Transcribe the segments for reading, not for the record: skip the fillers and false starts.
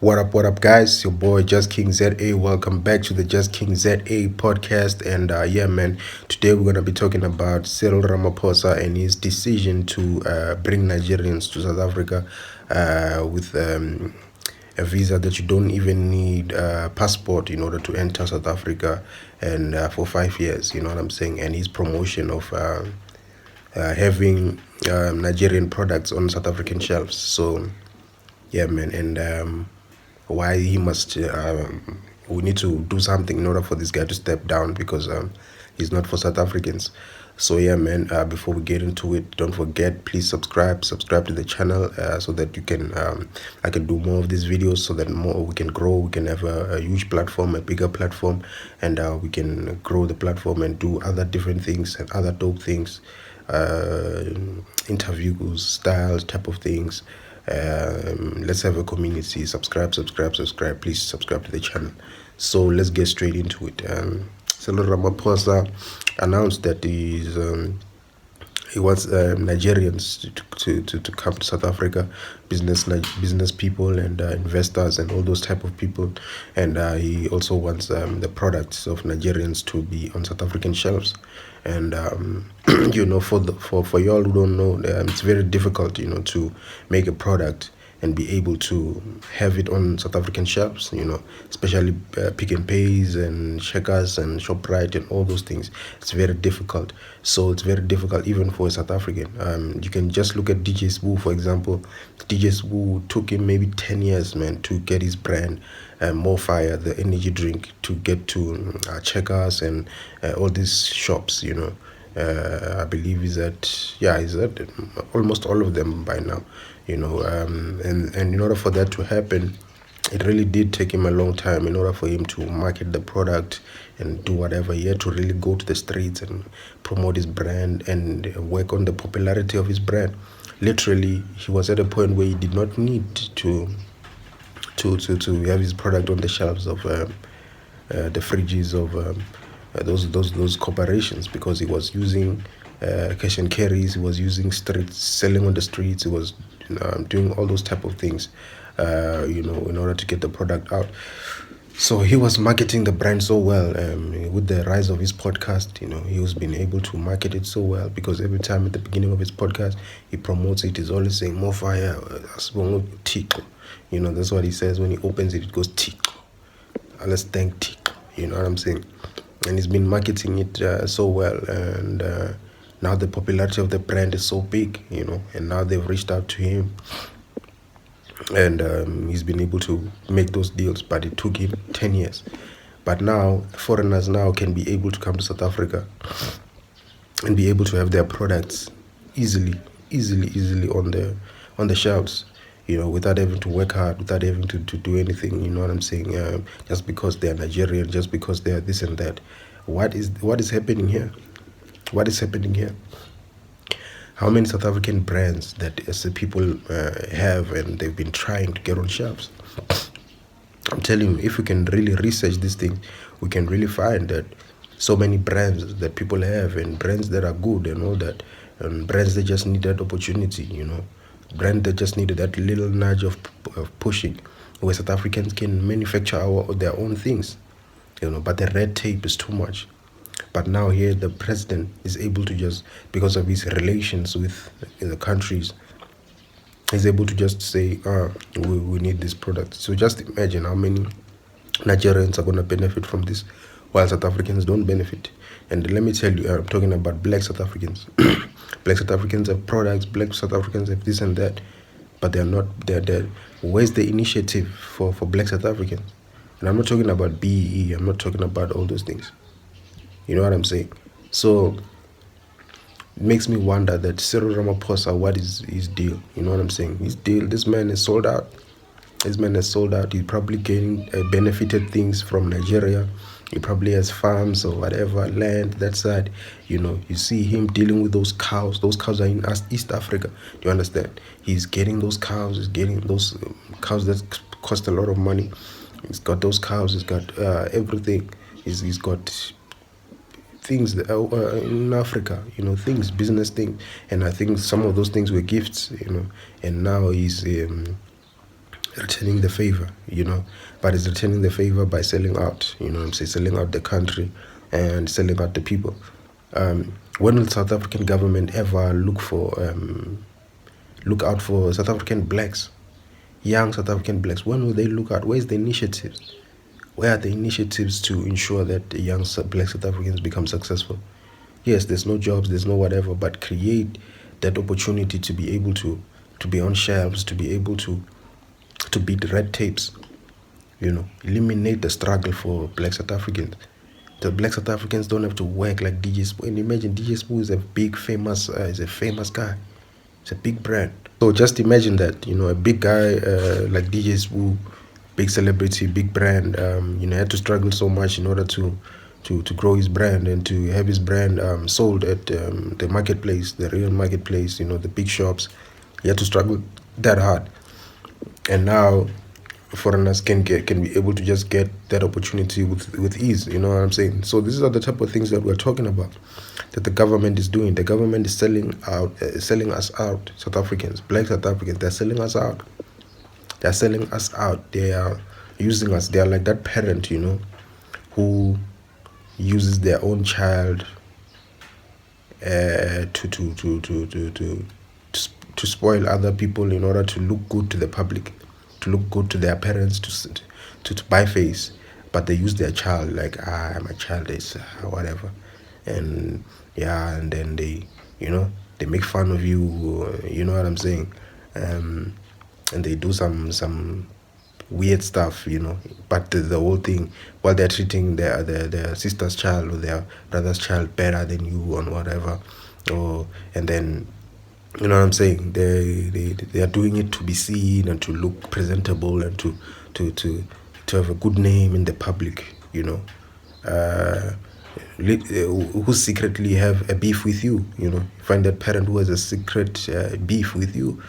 What up, guys? Your boy Just King ZA. Welcome back to the Just King ZA podcast. And yeah, man, today we're gonna be talking about Cyril Ramaphosa and his decision to bring Nigerians to South Africa with a visa that you don't even need a passport in order to enter South Africa, and for 5 years. You know what I'm saying? And his promotion of having Nigerian products on South African shelves. So yeah, man, and why he must we need to do something in order for this guy to step down, because he's not for South Africans. So yeah, man, before we get into it, don't forget, please subscribe to the channel, so that you can I can do more of these videos, so that more we can grow, we can have a huge platform, a bigger platform, and we can grow the platform and do other different things and other dope things, uh, interviews, styles, type of things. Let's have a community. Subscribe. Please subscribe to the channel. So let's get straight into it. Cyril Ramaphosa announced that he wants Nigerians to come to South Africa, business people and investors and all those type of people, and he also wants the products of Nigerians to be on South African shelves. And for y'all who don't know, it's very difficult, to make a product and be able to have it on South African shelves, especially Pick and Pays and Checkers and ShopRite and all those things. It's very difficult. So it's very difficult even for a South African. You can just look at DJ Sbu, for example. DJ Sbu took him maybe 10 years, man, to get his brand More Fire, the energy drink, to get to Checkers and all these shops, I believe he's at almost all of them by now, and in order for that to happen, it really did take him a long time. In order for him to market the product and do whatever, he had to really go to the streets and promote his brand and work on the popularity of his brand. Literally, he was at a point where he did not need to have his product on the shelves of the fridges of those corporations, because he was using cash and carries, he was using streets, selling on the streets, he was doing all those type of things, in order to get the product out. So he was marketing the brand so well, with the rise of his podcast. He was being able to market it so well, because every time at the beginning of his podcast he promotes it, he's always saying more fire, tick. That's what he says when he opens it. It goes tick. Let's thank tick. You know what I'm saying? And he's been marketing it so well, and now the popularity of the brand is so big, and now they've reached out to him, and he's been able to make those deals, but it took him 10 years. But now foreigners now can be able to come to South Africa and be able to have their products easily on the shelves, without having to work hard, without having to do anything. You know what I'm saying? Just because they're Nigerian, just because they're this and that. What is happening here? What is happening here? How many South African brands that as the people have, and they've been trying to get on shelves? I'm telling you, if we can really research this thing, we can really find that so many brands that people have, and brands that are good and all that, and brands that just need that opportunity, brand that just needed that little nudge of pushing, where South Africans can manufacture their own things, but the red tape is too much. But now here the president is able to just, because of his relations with the countries, is able to just say, we need this product. So just imagine how many Nigerians are going to benefit from this, while South Africans don't benefit. And let me tell you, I'm talking about black South Africans. Black South Africans have products, black South Africans have this and that, but they're where's the initiative for black South Africans? And I'm not talking about BEE, I'm not talking about all those things. You know what I'm saying? So it makes me wonder that Cyril Ramaphosa, what is his deal? You know what I'm saying? His deal, this man is sold out. This man has sold out. He probably gained benefited things from Nigeria. He probably has farms or whatever, land, that side. You see him dealing with those cows. Those cows are in East Africa. Do you understand? He's getting those cows. He's getting those cows that cost a lot of money. He's got those cows. He's got everything. He's got things in Africa, things, business things. And I think some of those things were gifts, and now he's returning the favor, but it's returning the favor by selling out, what I'm saying, selling out the country and selling out the people. When will South African government ever look out for South African blacks, young South African blacks? When will they look out? Where's the initiatives? Where are the initiatives to ensure that young black South Africans become successful? Yes, there's no jobs, there's no whatever, but create that opportunity to be able to be on shelves, to be able to beat red tapes, eliminate the struggle for black South Africans. The black South Africans don't have to work like DJ Spoo. And imagine DJ Spoo is a big famous, is a famous guy. It's a big brand. So just imagine that, a big guy like DJ Spoo, big celebrity, big brand, had to struggle so much in order to grow his brand and to have his brand sold at the marketplace, the real marketplace, the big shops. He had to struggle that hard. And now foreigners can be able to just get that opportunity with ease. You know what I'm saying? So these are the type of things that we're talking about, that the government is doing. The government is selling us out, South Africans, black South Africans. They're selling us out. They're selling us out. They are using us. They are like that parent, who uses their own child to spoil other people in order to look good to the public, to look good to their parents, to buy face. But they use their child like, my child is whatever, and and then they make fun of you. You know what I'm saying? And they do some weird stuff, but the whole thing, while they're treating their sister's child or their brother's child better than you or whatever, and then, you know what I'm saying, they are doing it to be seen and to look presentable and to have a good name in the public, who secretly have a beef with you. Find that parent who has a secret beef with you.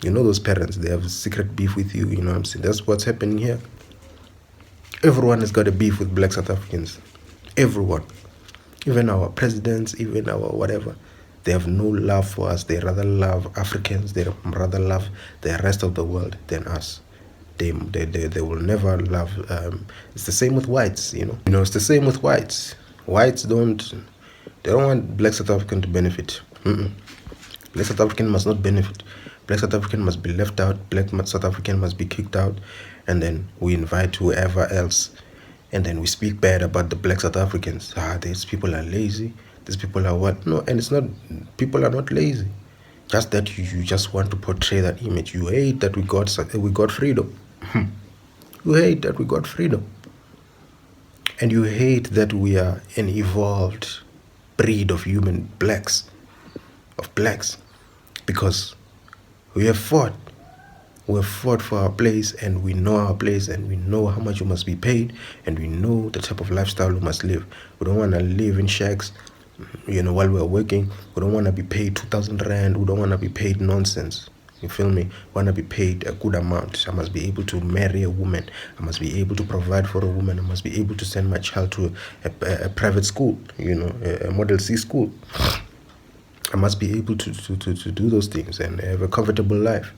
Those parents, they have a secret beef with you. You know what I'm saying? That's what's happening here. Everyone has got a beef with black South Africans. Everyone. Even our presidents, even our whatever. They have no love for us. They rather love Africans. They rather love the rest of the world than us. They will never love. It's the same with whites. It's the same with whites. Whites don't want black South African to benefit. Black South African must not benefit. Black South African must be left out. Black South African must be kicked out, and then we invite whoever else, and then we speak bad about the black South Africans. These people are lazy. These people are what? No, and it's not. People are not lazy. Just that you just want to portray that image. You hate that we got freedom. You hate that we got freedom, and you hate that we are an evolved breed of human blacks, because we have fought. We have fought for our place, and we know our place, and we know how much we must be paid, and we know the type of lifestyle we must live. We don't want to live in shacks, while we're working. We don't want to be paid 2,000 rand. We don't want to be paid nonsense. You feel me? We want to be paid a good amount. I must be able to marry a woman. I must be able to provide for a woman. I must be able to send my child to a private school, a Model C school. I must be able to do those things and have a comfortable life.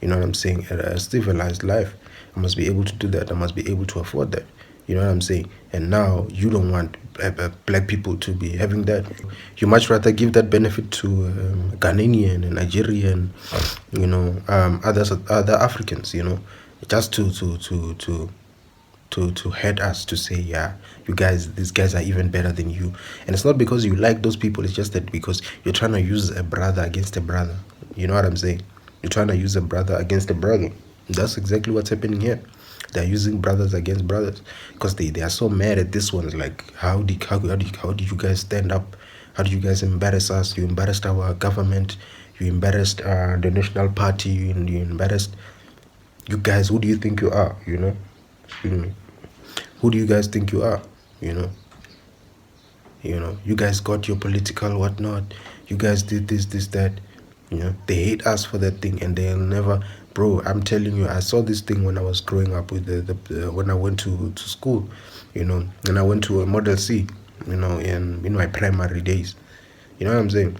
You know what I'm saying? A civilized life. I must be able to do that. I must be able to afford that. You know what I'm saying? And now you don't want black people to be having that. You much rather give that benefit to Ghanaian and Nigerian, other Africans, just to hurt us, to say, these guys are even better than you. And it's not because you like those people. It's just that because you're trying to use a brother against a brother. You know what I'm saying? You're trying to use a brother against a brother. That's exactly what's happening here. They're using brothers against brothers because they are so mad at this one. Like, how did you guys stand up? How did you guys embarrass us? You embarrassed our government. You embarrassed the National Party. You embarrassed you guys. Who do you think you are? Who do you guys think you are? You guys got your political whatnot. You guys did this, that. They hate us for that thing, and they'll never. Bro, I'm telling you, I saw this thing when I was growing up with when I went to school, and I went to a Model C, in my primary days. You know what I'm saying?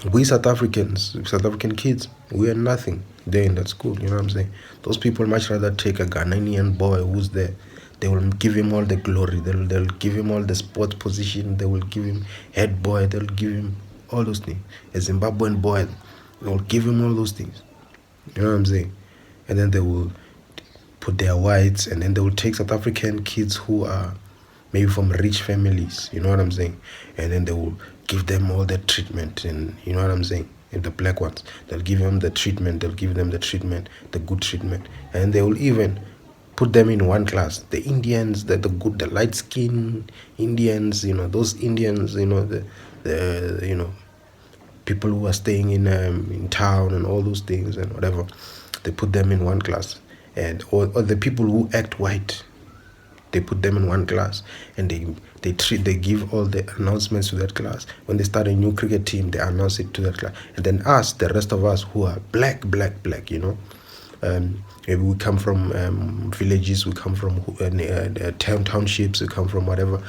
We South Africans, South African kids, we are nothing there in that school. You know what I'm saying? Those people much rather take a Ghanaian boy who's there. They will give him all the glory. They'll give him all the sports position. They will give him head boy. They'll give him all those things. A Zimbabwean boy, they will give him all those things. You know what I'm saying? And then they will put their whites, and then they will take South African kids who are maybe from rich families, you know what I'm saying? And then they will give them all the treatment, and you know what I'm saying? And the black ones, they'll give them the treatment, the good treatment, and they will even put them in one class. The Indians, the good, the light skin Indians, those Indians, the people who are staying in town and all those things and whatever, they put them in one class, and or the people who act white, they put them in one class, and they give all the announcements to that class. When they start a new cricket team, they announce it to that class, and then us, the rest of us who are black, maybe we come from villages, we come from townships, we come from whatever,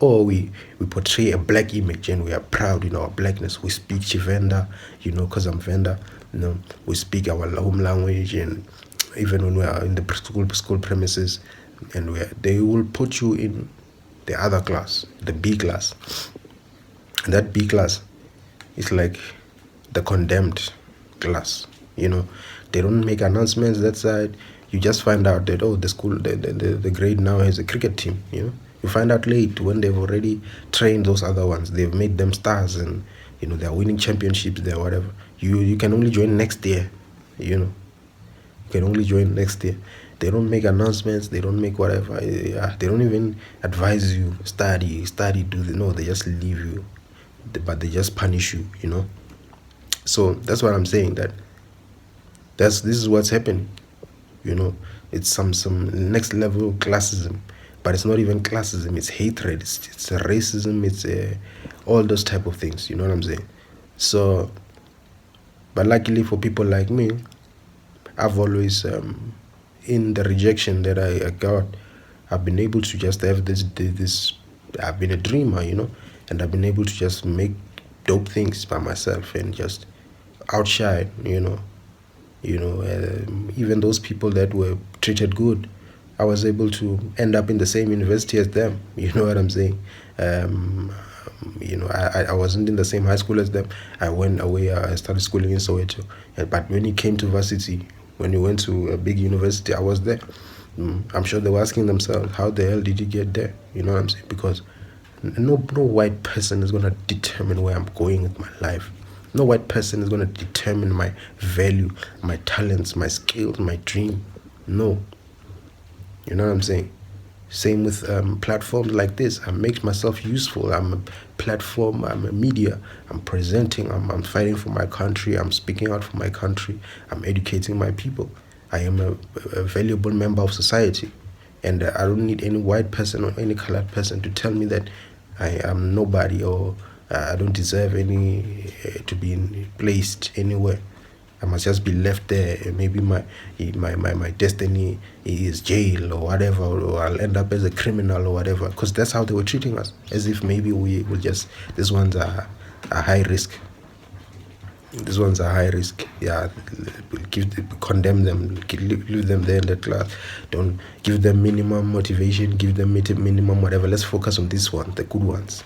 or we portray a black image, and we are proud in our blackness. We speak Chivenda, because I'm Venda, we speak our home language, and even when we are in the school premises, and they will put you in the other class, the B class. And that B class is like the condemned class. They don't make announcements that side. You just find out that the school, the grade now has a cricket team. You find out late when they've already trained those other ones. They've made them stars, and they're winning championships there, whatever. You can only join next year. You can only join next year. They don't make announcements. They don't make whatever. They don't even advise you study. No, they just leave you, but they just punish you. So that's what I'm saying. This is what's happening. It's some next level classism, but it's not even classism. It's hatred. It's racism. It's all those type of things. You know what I'm saying? So, but luckily for people like me, I've always in the rejection that I got, I've been able to just have this. I've been a dreamer, and I've been able to just make dope things by myself and just outshine, even those people that were treated good, I was able to end up in the same university as them. You know what I'm saying? I wasn't in the same high school as them. I went away. I started schooling in Soweto, but when it came to varsity, when you went to a big university, I was there. I'm sure they were asking themselves, how the hell did you get there? You know what I'm saying? Because no white person is going to determine where I'm going with my life. No white person is going to determine my value, my talents, my skills, my dream. No. You know what I'm saying? Same with platforms like this. I make myself useful. I'm a platform. I'm a media. I'm presenting. I'm fighting for my country. I'm speaking out for my country. I'm educating my people. I am a valuable member of society. And I don't need any white person or any colored person to tell me that I am nobody, or I don't deserve any to be placed anywhere. I must just be left there. Maybe my destiny is jail or whatever, or I'll end up as a criminal or whatever. Because that's how they were treating us, as if maybe we will just, these ones are high risk. These ones are high risk. Yeah, condemn them, leave them there in that class. Don't give them minimum motivation. Give them minimum whatever. Let's focus on this one, the good ones.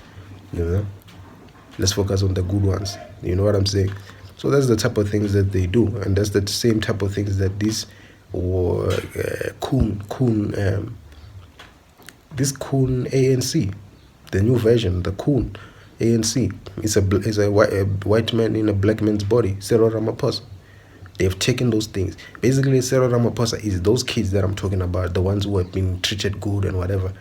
Let's focus on the good ones. You know what I'm saying? So that's the type of things that they do, and that's the same type of things that this coon ANC, the new version, the coon ANC, is a white man in a black man's body, Cyril Ramaphosa. They've taken those things. Basically, Cyril Ramaphosa is those kids that I'm talking about, the ones who have been treated good and whatever.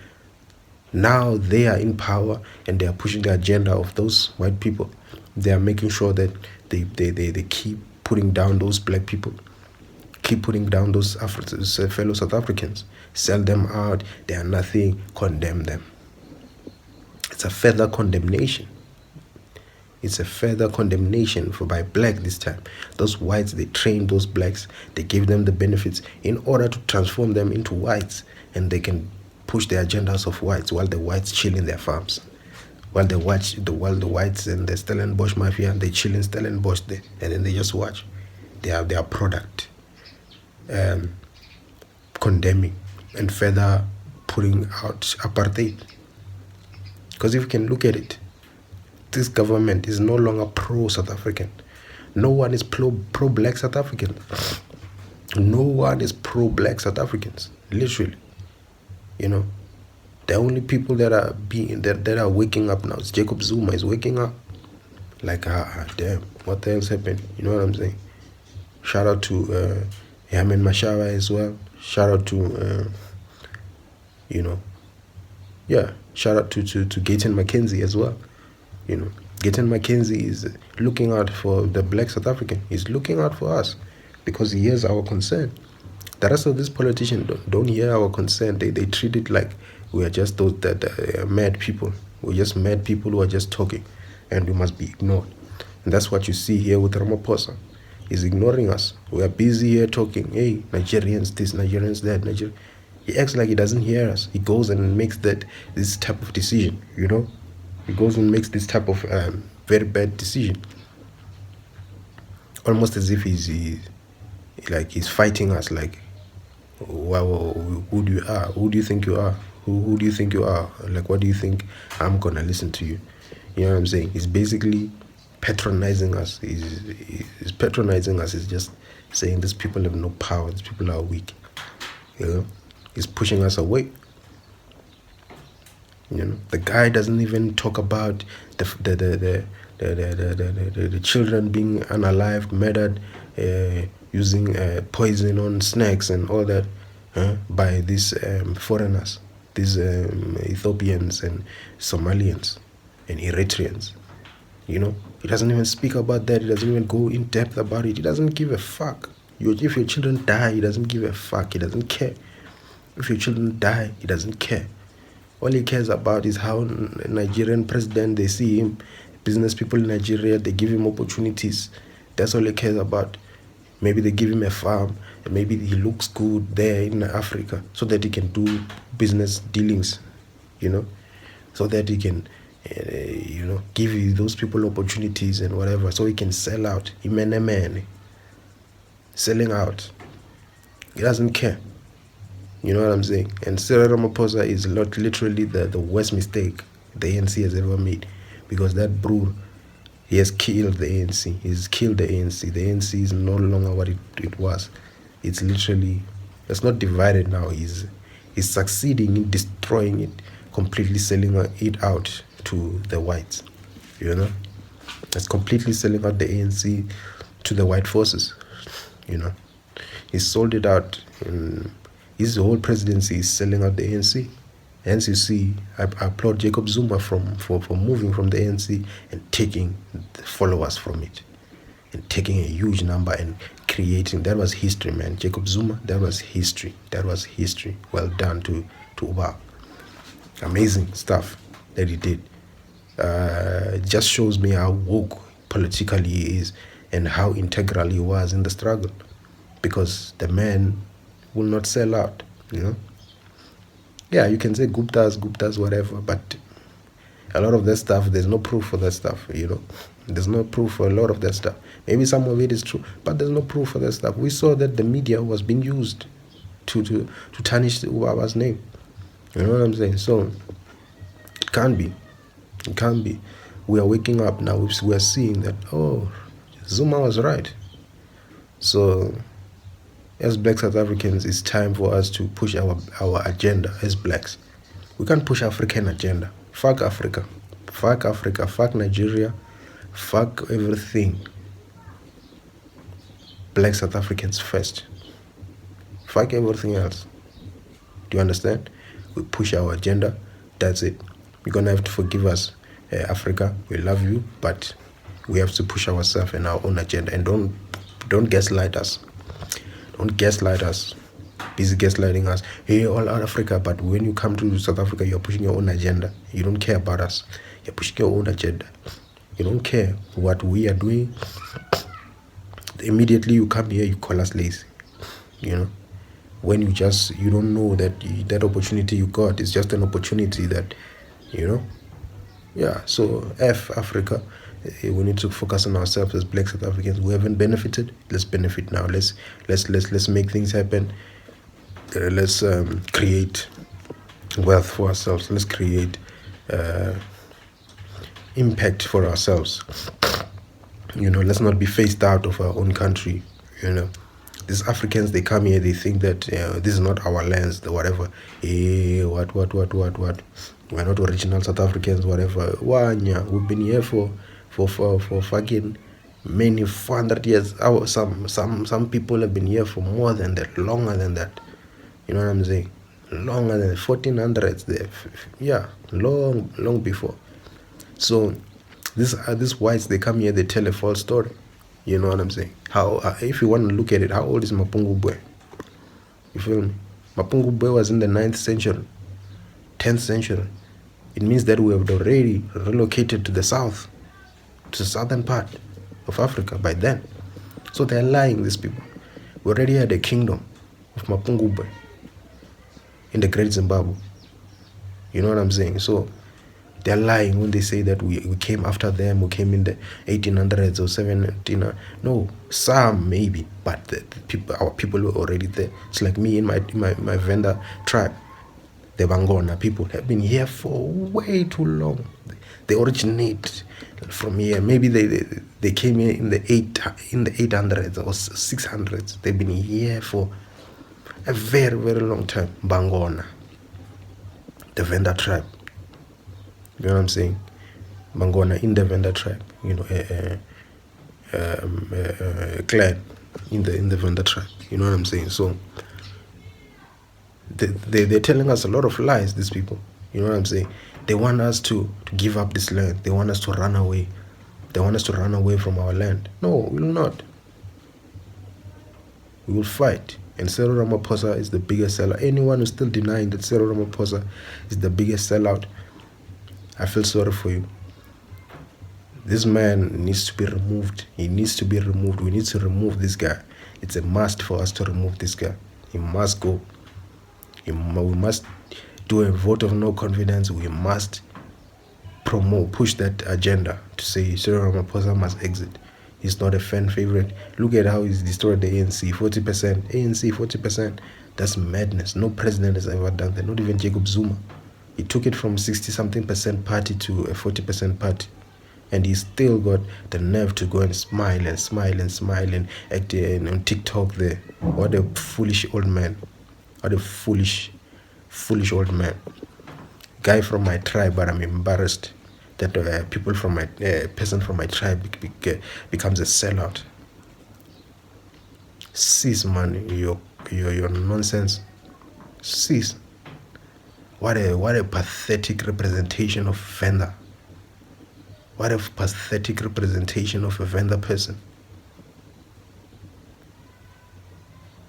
Now they are in power, and they are pushing the agenda of those white people. They are making sure that they keep putting down those black people, keep putting down those fellow South Africans, sell them out, they are nothing, condemn them. It's a further condemnation. It's a further condemnation by black this time. Those whites, they trained those blacks, they gave them the benefits in order to transform them into whites, and they can push the agendas of whites while the whites chill in their farms. while they watch while the whites and the Stellenbosch mafia and they chill in Stellenbosch there, and then they just watch. They have their product condemning and further putting out apartheid. Because if you can look at it, this government is no longer pro-South African. No one is pro-black South African. No one is pro-black South Africans, literally. You know, the only people that are waking up now is Jacob Zuma is waking up. Like, damn, what the hell's happened? You know what I'm saying? Shout out to Yamin Mashawa as well. Shout out to, shout out to Gayton McKenzie as well. You know, Gayton McKenzie is looking out for the black South African. He's looking out for us because he hears our concern. The rest of these politicians don't hear our concern. They treat it like we are just those mad people. We're just mad people who are just talking, and we must be ignored. And that's what you see here with Ramaphosa. He's ignoring us. We are busy here talking, hey, Nigerians this, Nigerians that, He acts like he doesn't hear us. He goes and makes this type of decision, you know? He goes and makes this type of very bad decision. Almost as if he's fighting us, like, wow, who do you are? Who do you think you are? Who do you think you are? Like, what do you think I'm gonna listen to you? You know what I'm saying? He's basically patronizing us. He's patronizing us. He's just saying these people have no power. These people are weak. You know, he's pushing us away. You know, the guy doesn't even talk about the children being unalived, murdered, using poison on snakes and all that by these foreigners, these Ethiopians and Somalians and Eritreans. You know, he doesn't even speak about that. He doesn't even go in depth about it. He doesn't give a fuck. If your children die, he doesn't give a fuck. He doesn't care. If your children die, he doesn't care. All he cares about is how Nigerian president, they see him, business people in Nigeria, they give him opportunities. That's all he cares about. Maybe they give him a farm, and maybe he looks good there in Africa so that he can do business dealings, you know, so that he can, give those people opportunities and whatever, so he can sell out. Selling out. He doesn't care. You know what I'm saying? And Cyril Ramaphosa is literally the worst mistake the ANC has ever made, because that brute, he has killed the ANC. He's killed the ANC. The ANC is no longer what it was. It's literally, it's not divided now. He's succeeding in destroying it, completely selling it out to the whites. You know? It's completely selling out the ANC to the white forces. You know? He sold it out. His whole presidency is selling out the ANC. Hence, you see, I applaud Jacob Zuma for moving from the ANC and taking the followers from it, and taking a huge number and creating. That was history, man. Jacob Zuma, that was history. That was history. Well done to Uba. Amazing stuff that he did. It just shows me how woke politically he is and how integral he was in the struggle, because the man will not sell out, you know. Yeah, you can say Guptas, whatever, but a lot of that stuff, there's no proof for that stuff, you know. There's no proof for a lot of that stuff. Maybe some of it is true, but there's no proof for that stuff. We saw that the media was being used to tarnish Ubaba's name. You know what I'm saying? So, it can't be. It can't be. We are waking up now. We are seeing that, oh, Zuma was right. So, as black South Africans, it's time for us to push our agenda as blacks. We can't push African agenda. Fuck Africa. Fuck Africa. Fuck Nigeria. Fuck everything. Black South Africans first. Fuck everything else. Do you understand? We push our agenda. That's it. You're going to have to forgive us, Africa. We love you, but we have to push ourselves and our own agenda. And don't gaslight us. Don't gaslight us. Busy gaslighting us. Hey, all out Africa, but when you come to South Africa, you're pushing your own agenda. You don't care about us. You're pushing your own agenda. You don't care what we are doing. Immediately you come here, you call us lazy. You know, when you don't know that that opportunity you got is just an opportunity that, you know, Yeah, so Africa, we need to focus on ourselves as Black South Africans. We haven't benefited. Let's benefit now. Let's make things happen. Let's create wealth for ourselves. Let's create impact for ourselves. Let's not be phased out of our own country. These Africans, they come here, they think that this is not our lands, the whatever. What? We're not original South Africans, whatever. Wanya, we've been here for fucking many 400 years. Some people have been here for more than that, longer than that. You know what I'm saying? Longer than 1400s. There, yeah, long before. So these whites, they come here, they tell a false story. You know what I'm saying? How if you want to look at it, how old is Mapungubwe? You feel me? Mapungubwe was in the 9th century, 10th century. It means that we have already relocated to the south, to the southern part of Africa by then. So they're lying, these people. We already had a kingdom of Mapungubwe in the Great Zimbabwe. You know what I'm saying? So they're lying when they say that we came after them, we came in the 1800s or 1700s. No, some maybe, but our people were already there. It's like me in my Venda tribe. The Bangona people have been here for way too long. They originate from here. Maybe they came here in the 800s or 600s. They've been here for a very, very long time. Bangona, the Venda tribe. You know what I'm saying? Bangona in the Venda tribe. Clan in the Venda tribe. You know what I'm saying? So they're telling us a lot of lies, these people. You know what I'm saying? They want us to give up this land. They want us to run away. They want us to run away from our land. No, we will not. We will fight. And Cyril Ramaphosa is the biggest seller. Anyone who's still denying that Cyril Ramaphosa is the biggest sellout, I feel sorry for you. This man needs to be removed. He needs to be removed. We need to remove this guy. It's a must for us to remove this guy. He must go. We must do a vote of no confidence. We must push that agenda to say Cyril Ramaphosa must exit. He's not a fan favorite. Look at how he's destroyed the ANC. 40%. ANC 40%. That's madness. No president has ever done that. Not even Jacob Zuma. He took it from 60-something% party to a 40% party. And he still got the nerve to go and smile and act on TikTok there. What a foolish old man. What a foolish old man. Guy from my tribe, but I'm embarrassed that people from my person from my tribe becomes a sellout. Cease, man, your nonsense. Cease. What a pathetic representation of Venda. What a pathetic representation of a Venda person.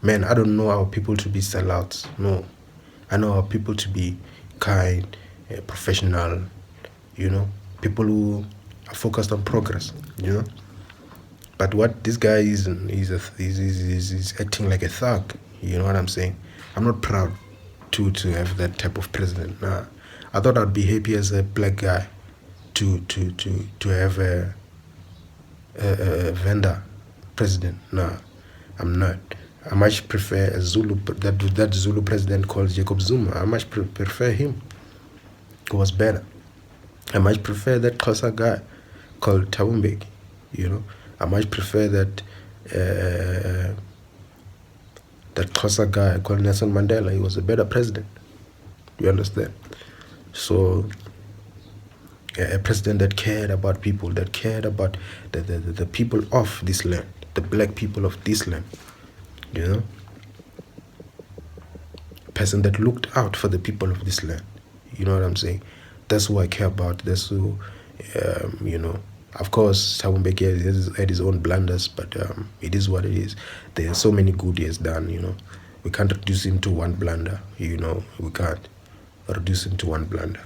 Man, I don't know our people to be sellouts. No. I know our people to be kind, professional, people who are focused on progress, But what this guy is acting like a thug. You know what I'm saying? I'm not proud to have that type of president. Nah. I thought I'd be happy as a black guy to have a Venda president. Nah, I'm not. I much prefer a Zulu, that Zulu president called Jacob Zuma. I much prefer him. He was better. I much prefer that Xhosa guy called Thabo Mbeki. I much prefer that Xhosa guy called Nelson Mandela. He was a better president. You understand? So a president that cared about people, that cared about the people of this land, the black people of this land. Person that looked out for the people of this land. You know what I'm saying? That's who I care about. That's who, of course, Thabo Mbeki had his own blunders, but it is what it is. There are so many good he has done, We can't reduce him to one blunder, We can't reduce him to one blunder.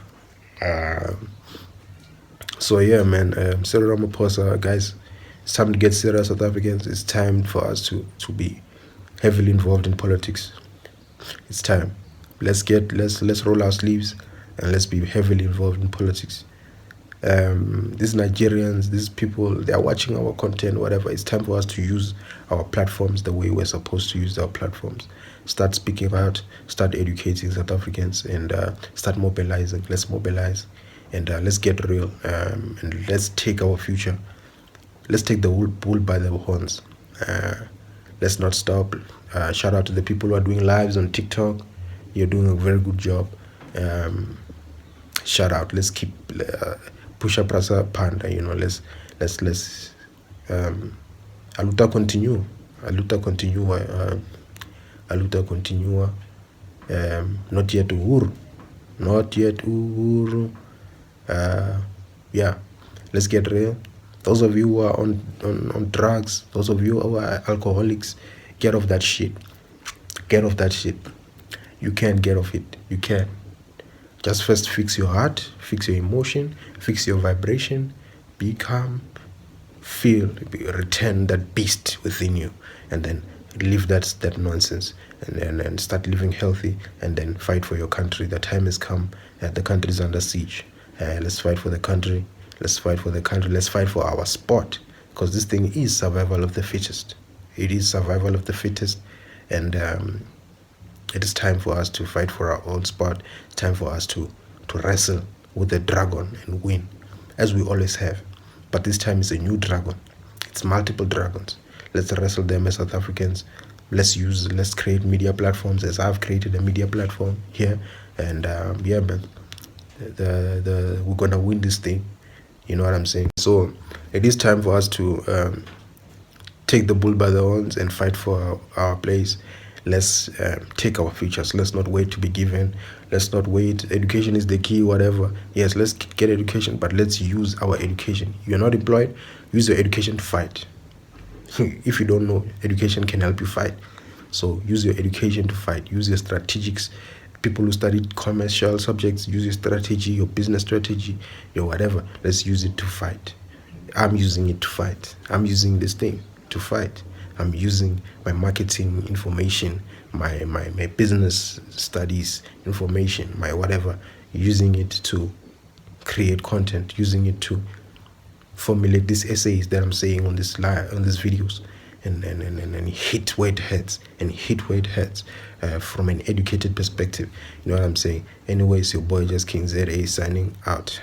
So yeah, man, Cyril Ramaphosa, guys, it's time to get serious, South Africans. It's time for us to be heavily involved in politics. It's time. Let's roll our sleeves and let's be heavily involved in politics. These Nigerians, these people, they are watching our content, whatever. It's time for us to use our platforms the way we're supposed to use our platforms. Start speaking out, start educating South Africans, and start mobilizing. Let's mobilize, and let's get real, and let's take our future. Let's take the bull by the horns. Let's not stop. Shout out to the people who are doing lives on TikTok. You're doing a very good job. Shout out. Let's keep push up rasa panda. Let's aluta continue. Aluta continua. Not yet uhuru. Not yet uhuru. Yeah, let's get real. Those of you who are on drugs, those of you who are alcoholics, get off that shit. Get off that shit. You can't get off it. You can't. Just first fix your heart, fix your emotion, fix your vibration, be calm, feel, return that beast within you, and then leave that nonsense, and start living healthy, and then fight for your country. The time has come. The country is under siege. Let's fight for the country. Let's fight for the country. Let's fight for our sport, because this thing is survival of the fittest. It is survival of the fittest, and it is time for us to fight for our own spot. It's time for us to wrestle with the dragon and win, as we always have. But this time it's a new dragon. It's multiple dragons. Let's wrestle them as South Africans. Let's create media platforms, as I've created a media platform here. And yeah, man, we're gonna win this thing. You know what I'm saying? So it is time for us to take the bull by the horns and fight for our place. Let's take our futures. Let's not wait to be given. Let's not wait. Education is the key, whatever. Yes, let's get education, but let's use our education. You're not employed, use your education to fight. If you don't know, education can help you fight. So use your education to fight. Use your strategics. People who studied commercial subjects, use your strategy, your business strategy, your whatever. Let's use it to fight. I'm using it to fight. I'm using this thing to fight. I'm using my marketing information, my business studies information, my whatever, using it to create content, using it to formulate these essays that I'm saying on these videos, and hit where it hurts, from an educated perspective. You know what I'm saying? Anyways, your boy Just King ZA signing out.